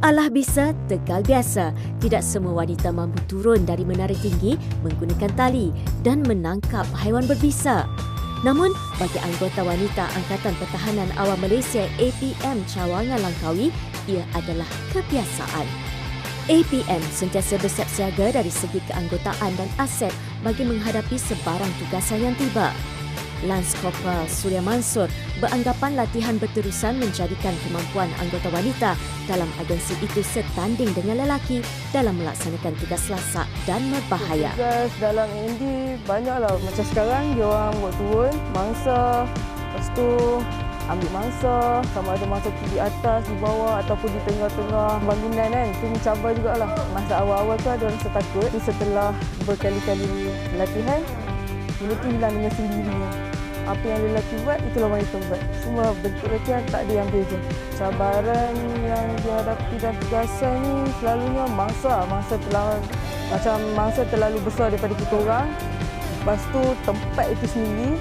Alah bisa, tegal biasa. Tidak semua wanita mampu turun dari menara tinggi menggunakan tali dan menangkap haiwan berbisa. Namun, bagi anggota wanita Angkatan Pertahanan Awam Malaysia APM Cawangan Langkawi, ia adalah kebiasaan. APM sentiasa bersiap siaga dari segi keanggotaan dan aset bagi menghadapi sebarang tugasan yang tiba. Lance Corporal Surya Mansur beranggapan latihan berterusan menjadikan kemampuan anggota wanita dalam agensi itu setanding dengan lelaki dalam melaksanakan tugas lasak dan berbahaya. Tugas dalam AMD banyaklah. Macam sekarang, dia orang buat turun mangsa, lepas tu ambil mangsa, sama ada mangsa tu di atas, di bawah ataupun di tengah-tengah bangunan kan. Itu mencabar jugalah. Masa awal-awal tu ada rasa takut. Setelah berkali-kali latihan, benda tu hilang dengan sendirinya. Apa yang lelaki buat, itulah wanita buat. Semua bentuk latihan tak ada yang beza. Cabaran yang dihadapi dalam tugasan ni selalunya mangsa. Mangsa terlalu besar daripada kita orang. Lepas tu tempat itu sendiri,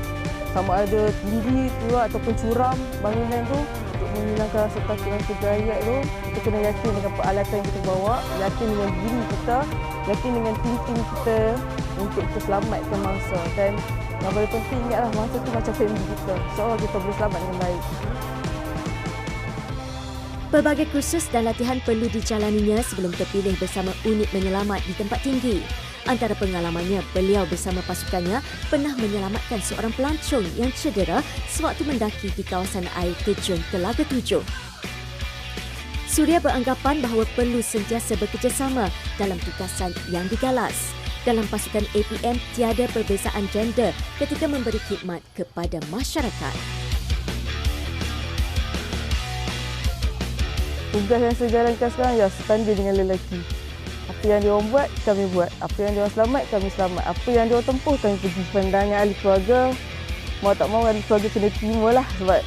sama ada tinggi tu ataupun curam bangunan tu, untuk menghilangkan rasa takut dan kegayat tu, kita kena yakin dengan peralatan yang kita bawa, yakin dengan diri kita, yakin dengan tim-tim kita untuk kita selamatkan mangsa. Dan yang paling penting, ingatlah mangsa tu macam family kita. InsyaAllah kita boleh selamat dengan baik. Pelbagai kursus dan latihan perlu dijalaninya sebelum terpilih bersama unit menyelamat di tempat tinggi. Antara pengalamannya, beliau bersama pasukannya pernah menyelamatkan seorang pelancong yang cedera sewaktu mendaki di kawasan air terjun Telaga 7. Surya beranggapan bahawa perlu sentiasa bekerjasama dalam tugasan yang digalas. Dalam pasukan APM, tiada perbezaan gender ketika memberi khidmat kepada masyarakat. Tugas yang saya jalankan sekarang ya setanding dengan lelaki. Apa yang dia orang buat, kami buat. Apa yang dia orang selamat, kami selamat. Apa yang dia orang tempuh, kami pergi. Pandangan ahli keluarga, mau tak mau ahli keluarga kena terima lah. Sebab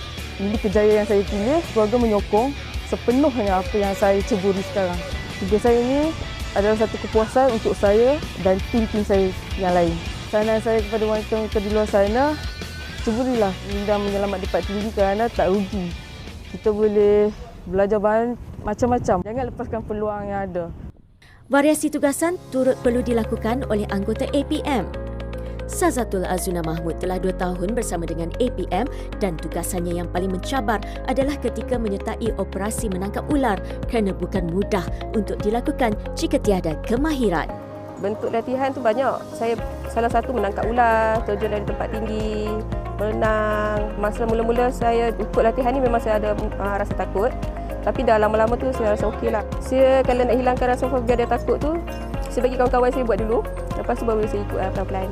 ini kejayaan yang saya pilih, keluarga menyokong sepenuhnya apa yang saya ceburi sekarang. Tugas saya ini adalah satu kepuasan untuk saya dan tim-tim saya yang lain. Saran saya kepada wanita-wanita di luar sana, ceburilah dan menyelamat di tempat tinggi kerana tak rugi. Kita boleh belajar macam-macam. Jangan lepaskan peluang yang ada. Variasi tugasan turut perlu dilakukan oleh anggota APM. Sazatul Azuna Mahmud telah 2 tahun bersama dengan APM dan tugasannya yang paling mencabar adalah ketika menyertai operasi menangkap ular kerana bukan mudah untuk dilakukan jika tiada kemahiran. Bentuk latihan tu banyak. Saya salah satu menangkap ular, terjun dari tempat tinggi, berenang. Masa mula-mula saya ikut latihan ni memang saya ada rasa takut. Tapi dah lama-lama tu saya rasa okeylah. Saya kalau nak hilangkan rasa fobia dia takut tu, saya bagi kawan-kawan saya buat dulu. Lepas tu baru saya ikut pelan-pelan.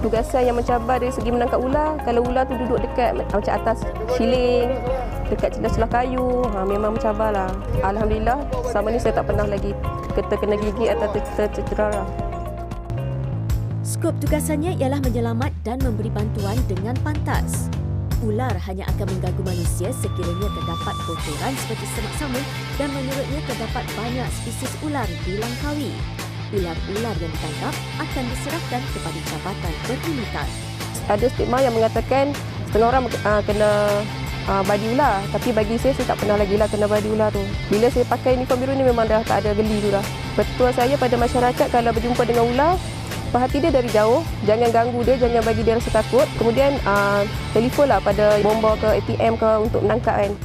Tugasan yang mencabar dari segi menangkap ular, kalau ular tu duduk dekat macam atas siling, dekat celah-celah kayu, memang mencabarlah. Alhamdulillah, selama ni saya tak pernah lagi terkena gigit atau tercedera. Skop tugasannya ialah menyelamat dan memberi bantuan dengan pantas. Ular hanya akan mengganggu manusia sekiranya terdapat kotoran seperti semak samul dan menurutnya terdapat banyak spesies ular di Langkawi. Ular-ular yang ditangkap akan diserahkan kepada jabatan berundutan. Ada stigma yang mengatakan setengah orang kena badi ular, tapi bagi saya tak pernah lagi lah kena badi ular tu. Bila saya pakai uniform biru ni memang dah tak ada geli tu dah. Petua saya pada masyarakat kalau berjumpa dengan ular, perhati dia dari jauh, jangan ganggu dia, jangan bagi dia rasa takut. Kemudian telefonlah pada bomba ke APM ke untuk menangkap kan.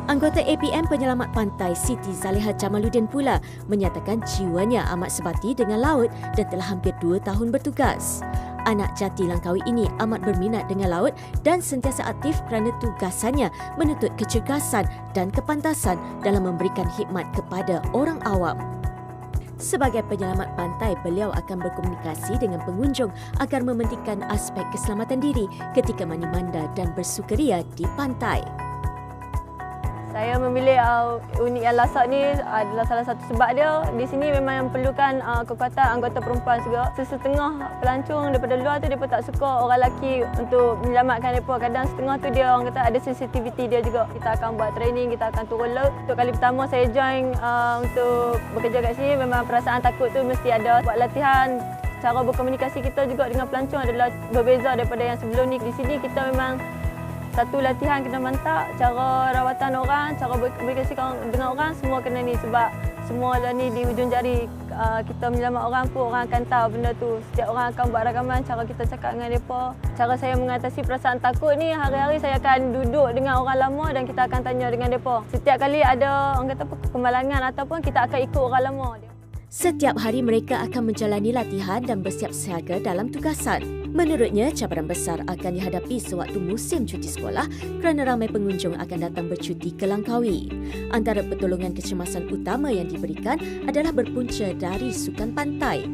Anggota APM Penyelamat Pantai Siti Zaliha Jamaluddin pula menyatakan jiwanya amat sebati dengan laut dan telah hampir 2 tahun bertugas. Anak jati Langkawi ini amat berminat dengan laut dan sentiasa aktif kerana tugasannya menuntut kecergasan dan kepantasan dalam memberikan khidmat kepada orang awam. Sebagai penyelamat pantai, beliau akan berkomunikasi dengan pengunjung agar mementingkan aspek keselamatan diri ketika mandi-manda dan bersukaria di pantai. Saya memilih unit yang lasak ni adalah salah satu sebab dia. Di sini memang perlukan kekuatan anggota perempuan juga. Setengah pelancong daripada luar tu mereka tak suka orang lelaki untuk menyelamatkan mereka. Kadang setengah tu dia orang kata ada sensitiviti dia juga. Kita akan buat training, kita akan turun laut. Untuk kali pertama saya join untuk bekerja kat sini, memang perasaan takut tu mesti ada. Buat latihan, cara berkomunikasi kita juga dengan pelancong adalah berbeza daripada yang sebelum ni. Di sini kita memang Satu latihan kena mantap, cara rawatan orang, cara berkomunikasi dengan orang, semua kena ni sebab semua ni di hujung jari. Kita menyelamat orang pun orang akan tahu benda tu. Setiap orang akan buat ragaman cara kita cakap dengan mereka. Cara saya mengatasi perasaan takut ni, hari-hari saya akan duduk dengan orang lama dan kita akan tanya dengan mereka. Setiap kali ada orang kata kemalangan ataupun kita akan ikut orang lama. Setiap hari mereka akan menjalani latihan dan bersiap siaga dalam tugasan. Menurutnya, cabaran besar akan dihadapi sewaktu musim cuti sekolah kerana ramai pengunjung akan datang bercuti ke Langkawi. Antara pertolongan kecemasan utama yang diberikan adalah berpunca dari sukan pantai.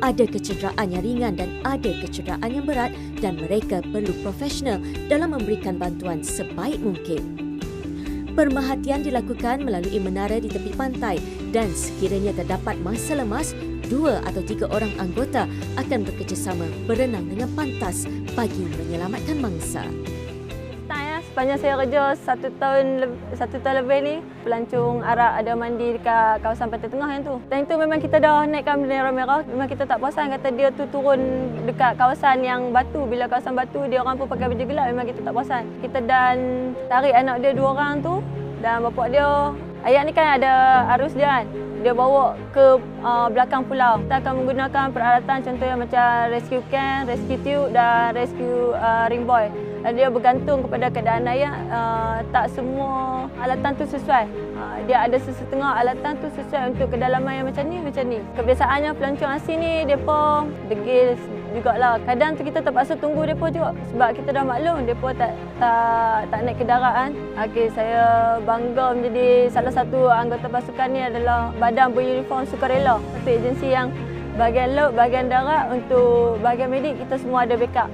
Ada kecederaan yang ringan dan ada kecederaan yang berat dan mereka perlu profesional dalam memberikan bantuan sebaik mungkin. Pemerhatian dilakukan melalui menara di tepi pantai dan sekiranya terdapat masa lemas, 2 atau 3 orang anggota akan bekerjasama berenang dengan pantas bagi menyelamatkan mangsa. Sepanjang saya kerja 1 tahun lebih ni, pelancong Arab ada mandi dekat kawasan Pantai Tengah yang tu. Dan itu memang kita dah naikkan bendera merah, memang kita tak puasan kata dia tu turun dekat kawasan yang batu. Bila kawasan batu dia orang pun pakai baju gelap, memang kita tak puasan. Kita dan tarik anak dia 2 orang tu dan bapak dia, ayat ni kan ada arus dia kan. Dia bawa ke belakang pulau. Kita akan menggunakan peralatan contohnya macam rescue can, rescue tube dan rescue ring buoy. Dan dia bergantung kepada keadaan air. Tak semua alatan tu sesuai. Dia ada sesetengah alatan tu sesuai untuk kedalaman yang macam ni. Kebiasaannya pelancong asing ni, mereka degil jugalah. Kadang tu kita terpaksa tunggu mereka juga. Sebab kita dah maklum, mereka tak naik kenderaan. Okey, saya bangga menjadi salah satu anggota pasukan ni adalah badan beruniform sukarela. Satu agensi yang bahagian laut, bahagian darat, untuk bahagian medik kita semua ada backup.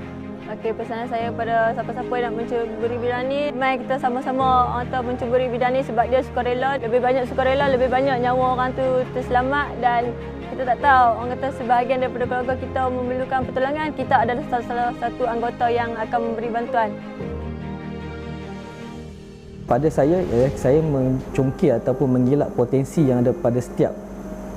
Okey, pesanan saya kepada siapa-siapa yang nak mencuburi bidang ni, mari kita sama-sama mencuburi bidang ni sebab dia sukarela. Lebih banyak sukarela, lebih banyak nyawa orang tu terselamat dan kita tak tahu, orang kata sebahagian daripada keluarga kita memerlukan pertolongan, kita adalah salah satu anggota yang akan memberi bantuan. Pada saya mencongkir ataupun mengelak potensi yang ada pada setiap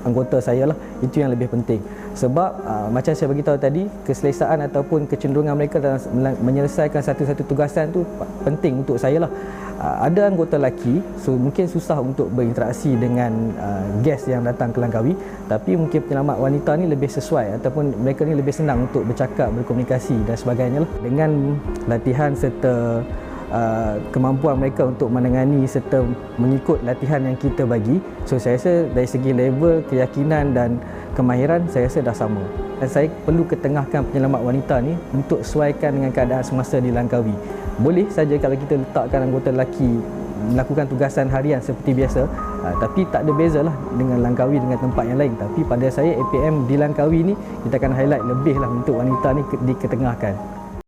anggota saya lah, itu yang lebih penting. Sebab macam saya beritahu tadi, keselesaan ataupun kecenderungan mereka dalam menyelesaikan satu-satu tugasan tu penting untuk saya lah. Ada anggota lelaki, mungkin susah untuk berinteraksi dengan guest yang datang ke Langkawi, tapi mungkin penyelamat wanita ni lebih sesuai ataupun mereka ni lebih senang untuk bercakap, berkomunikasi dan sebagainya lah. Dengan latihan serta kemampuan mereka untuk menangani serta mengikut latihan yang kita bagi, saya rasa dari segi level keyakinan dan kemahiran saya rasa dah sama. Dan saya perlu ketengahkan penyelamat wanita ni untuk sesuaikan dengan keadaan semasa di Langkawi. Boleh saja kalau kita letakkan anggota lelaki melakukan tugasan harian seperti biasa, tapi tak ada beza lah dengan Langkawi dengan tempat yang lain. Tapi pada saya APM di Langkawi ni kita akan highlight lebih lah untuk wanita ni diketengahkan.